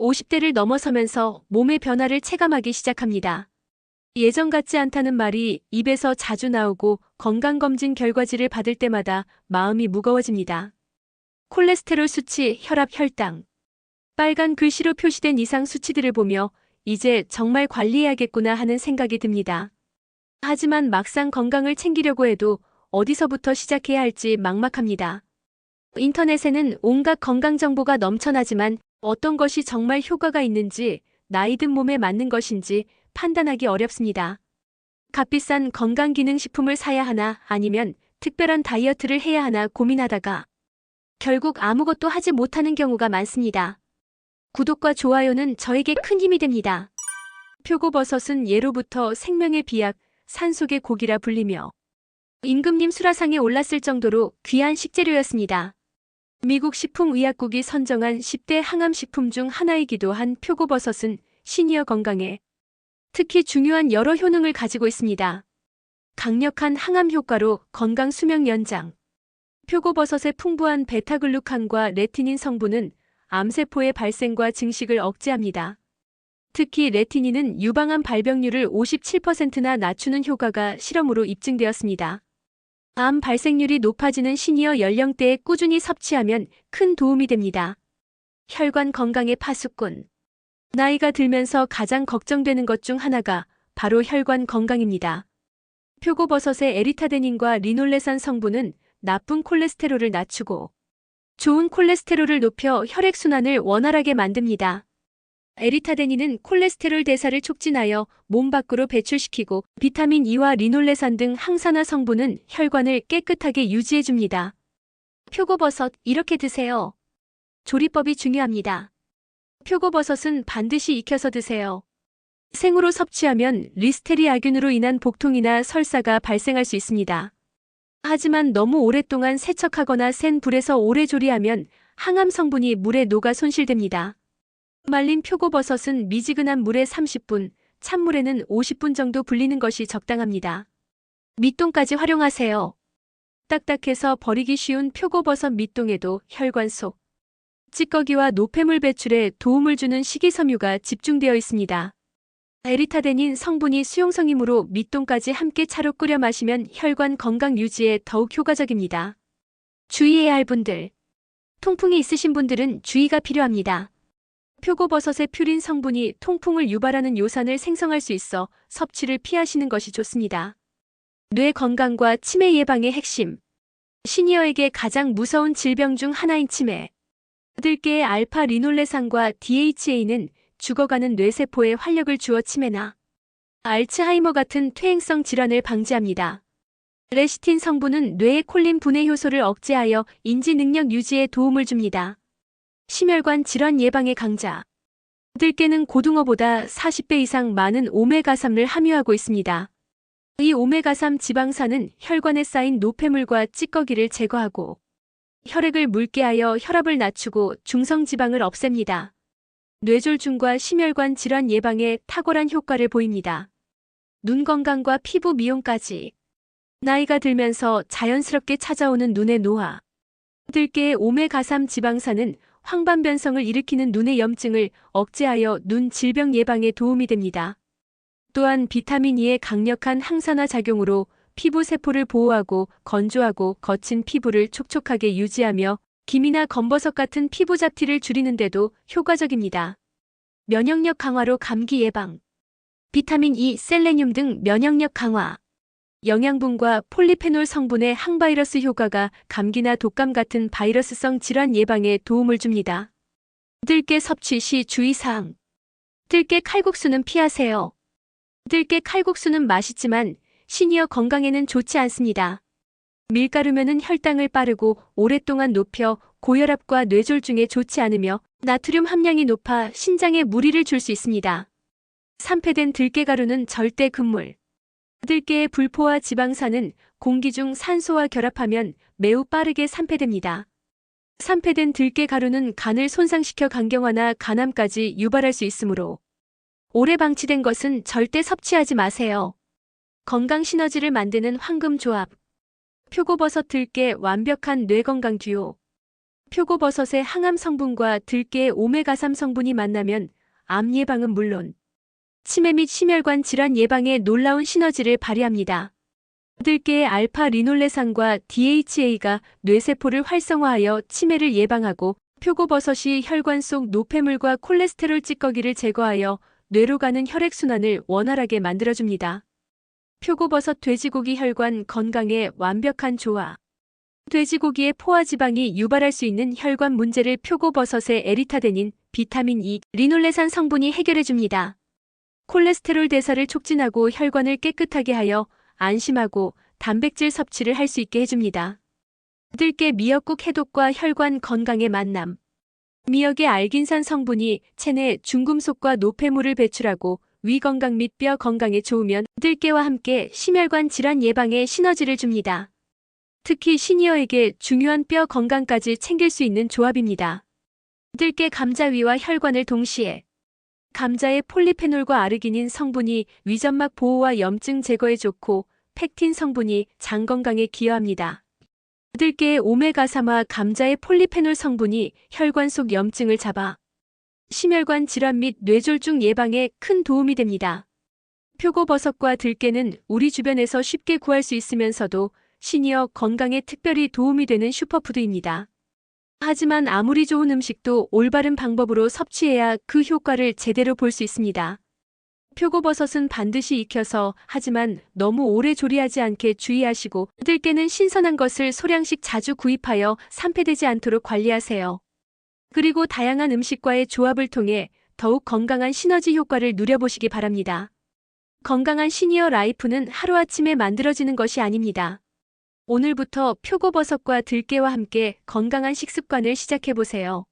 50대를 넘어서면서 몸의 변화를 체감하기 시작합니다. 예전 같지 않다는 말이 입에서 자주 나오고 건강검진 결과지를 받을 때마다 마음이 무거워집니다. 콜레스테롤 수치, 혈압, 혈당. 빨간 글씨로 표시된 이상 수치들을 보며 이제 정말 관리해야겠구나 하는 생각이 듭니다. 하지만 막상 건강을 챙기려고 해도 어디서부터 시작해야 할지 막막합니다. 인터넷에는 온갖 건강 정보가 넘쳐나지만 어떤 것이 정말 효과가 있는지, 나이 든 몸에 맞는 것인지 판단하기 어렵습니다. 값비싼 건강기능식품을 사야 하나 아니면 특별한 다이어트를 해야 하나 고민하다가 결국 아무것도 하지 못하는 경우가 많습니다. 구독과 좋아요는 저에게 큰 힘이 됩니다. 표고버섯은 예로부터 생명의 비약, 산속의 고기라 불리며 임금님 수라상에 올랐을 정도로 귀한 식재료였습니다. 미국 식품의약국이 선정한 10대 항암식품 중 하나이기도 한 표고버섯은 시니어 건강에 특히 중요한 여러 효능을 가지고 있습니다. 강력한 항암 효과로 건강 수명 연장. 표고버섯의 풍부한 베타글루칸과 레티닌 성분은 암세포의 발생과 증식을 억제합니다. 특히 레티닌은 유방암 발병률을 57%나 낮추는 효과가 실험으로 입증되었습니다. 암 발생률이 높아지는 시니어 연령대에 꾸준히 섭취하면 큰 도움이 됩니다. 혈관 건강의 파수꾼. 나이가 들면서 가장 걱정되는 것 중 하나가 바로 혈관 건강입니다. 표고버섯의 에리타데닌과 리놀레산 성분은 나쁜 콜레스테롤을 낮추고 좋은 콜레스테롤을 높여 혈액순환을 원활하게 만듭니다. 에리타데닌은 콜레스테롤 대사를 촉진하여 몸 밖으로 배출시키고 비타민 E와 리놀레산 등 항산화 성분은 혈관을 깨끗하게 유지해줍니다. 표고버섯 이렇게 드세요. 조리법이 중요합니다. 표고버섯은 반드시 익혀서 드세요. 생으로 섭취하면 리스테리아균으로 인한 복통이나 설사가 발생할 수 있습니다. 하지만 너무 오랫동안 세척하거나 센 불에서 오래 조리하면 항암 성분이 물에 녹아 손실됩니다. 말린 표고버섯은 미지근한 물에 30분, 찬물에는 50분 정도 불리는 것이 적당합니다. 밑동까지 활용하세요. 딱딱해서 버리기 쉬운 표고버섯 밑동에도 혈관 속 찌꺼기와 노폐물 배출에 도움을 주는 식이섬유가 집중되어 있습니다. 에리타데닌 성분이 수용성이므로 밑동까지 함께 차로 끓여 마시면 혈관 건강 유지에 더욱 효과적입니다. 주의해야 할 분들. 통풍이 있으신 분들은 주의가 필요합니다. 표고버섯의 퓨린 성분이 통풍을 유발하는 요산을 생성할 수 있어 섭취를 피하시는 것이 좋습니다. 뇌 건강과 치매 예방의 핵심. 시니어에게 가장 무서운 질병 중 하나인 치매. 들깨의 알파 리놀레산과 DHA는 죽어가는 뇌세포에 활력을 주어 치매나 알츠하이머 같은 퇴행성 질환을 방지합니다. 레시틴 성분은 뇌의 콜린 분해 효소를 억제하여 인지 능력 유지에 도움을 줍니다. 심혈관 질환 예방의 강자. 들깨는 고등어보다 40배 이상 많은 오메가3를 함유하고 있습니다. 이 오메가3 지방산은 혈관에 쌓인 노폐물과 찌꺼기를 제거하고 혈액을 묽게 하여 혈압을 낮추고 중성지방을 없앱니다. 뇌졸중과 심혈관 질환 예방에 탁월한 효과를 보입니다. 눈 건강과 피부 미용까지. 나이가 들면서 자연스럽게 찾아오는 눈의 노화. 들깨의 오메가3 지방산은 황반변성을 일으키는 눈의 염증을 억제하여 눈 질병 예방에 도움이 됩니다. 또한 비타민 E의 강력한 항산화 작용으로 피부 세포를 보호하고 건조하고 거친 피부를 촉촉하게 유지하며 기미나 검버섯 같은 피부 잡티를 줄이는 데도 효과적입니다. 면역력 강화로 감기 예방. 비타민 E, 셀레늄 등 면역력 강화. 영양분과 폴리페놀 성분의 항바이러스 효과가 감기나 독감 같은 바이러스성 질환 예방에 도움을 줍니다. 들깨 섭취 시 주의사항. 들깨 칼국수는 피하세요. 들깨 칼국수는 맛있지만 시니어 건강에는 좋지 않습니다. 밀가루면은 혈당을 빠르고 오랫동안 높여 고혈압과 뇌졸중에 좋지 않으며 나트륨 함량이 높아 신장에 무리를 줄 수 있습니다. 산패된 들깨가루는 절대 금물. 들깨의 불포화 지방산은 공기 중 산소와 결합하면 매우 빠르게 산패됩니다. 산패된 들깨가루는 간을 손상시켜 간경화나 간암까지 유발할 수 있으므로 오래 방치된 것은 절대 섭취하지 마세요. 건강 시너지를 만드는 황금 조합. 표고버섯 들깨 완벽한 뇌건강 듀오. 표고버섯의 항암 성분과 들깨의 오메가3 성분이 만나면 암 예방은 물론 치매 및 심혈관 질환 예방에 놀라운 시너지를 발휘합니다. 들깨의 알파 리놀레산과 DHA가 뇌세포를 활성화하여 치매를 예방하고 표고버섯이 혈관 속 노폐물과 콜레스테롤 찌꺼기를 제거하여 뇌로 가는 혈액순환을 원활하게 만들어줍니다. 표고버섯 돼지고기 혈관 건강에 완벽한 조화. 돼지고기의 포화지방이 유발할 수 있는 혈관 문제를 표고버섯의 에리타데닌, 비타민 E, 리놀레산 성분이 해결해줍니다. 콜레스테롤 대사를 촉진하고 혈관을 깨끗하게 하여 안심하고 단백질 섭취를 할 수 있게 해줍니다. 들깨 미역국 해독과 혈관 건강의 만남. 미역의 알긴산 성분이 체내 중금속과 노폐물을 배출하고 위 건강 및 뼈 건강에 좋으면 들깨와 함께 심혈관 질환 예방에 시너지를 줍니다. 특히 시니어에게 중요한 뼈 건강까지 챙길 수 있는 조합입니다. 들깨 감자위와 혈관을 동시에. 감자의 폴리페놀과 아르기닌 성분이 위점막 보호와 염증 제거에 좋고 팩틴 성분이 장 건강에 기여합니다. 들깨의 오메가3와 감자의 폴리페놀 성분이 혈관 속 염증을 잡아 심혈관 질환 및 뇌졸중 예방에 큰 도움이 됩니다. 표고버섯과 들깨는 우리 주변에서 쉽게 구할 수 있으면서도 시니어 건강에 특별히 도움이 되는 슈퍼푸드입니다. 하지만 아무리 좋은 음식도 올바른 방법으로 섭취해야 그 효과를 제대로 볼 수 있습니다. 표고버섯은 반드시 익혀서 하지만 너무 오래 조리하지 않게 주의하시고 들깨는 신선한 것을 소량씩 자주 구입하여 산패되지 않도록 관리하세요. 그리고 다양한 음식과의 조합을 통해 더욱 건강한 시너지 효과를 누려보시기 바랍니다. 건강한 시니어 라이프는 하루아침에 만들어지는 것이 아닙니다. 오늘부터 표고버섯과 들깨와 함께 건강한 식습관을 시작해보세요.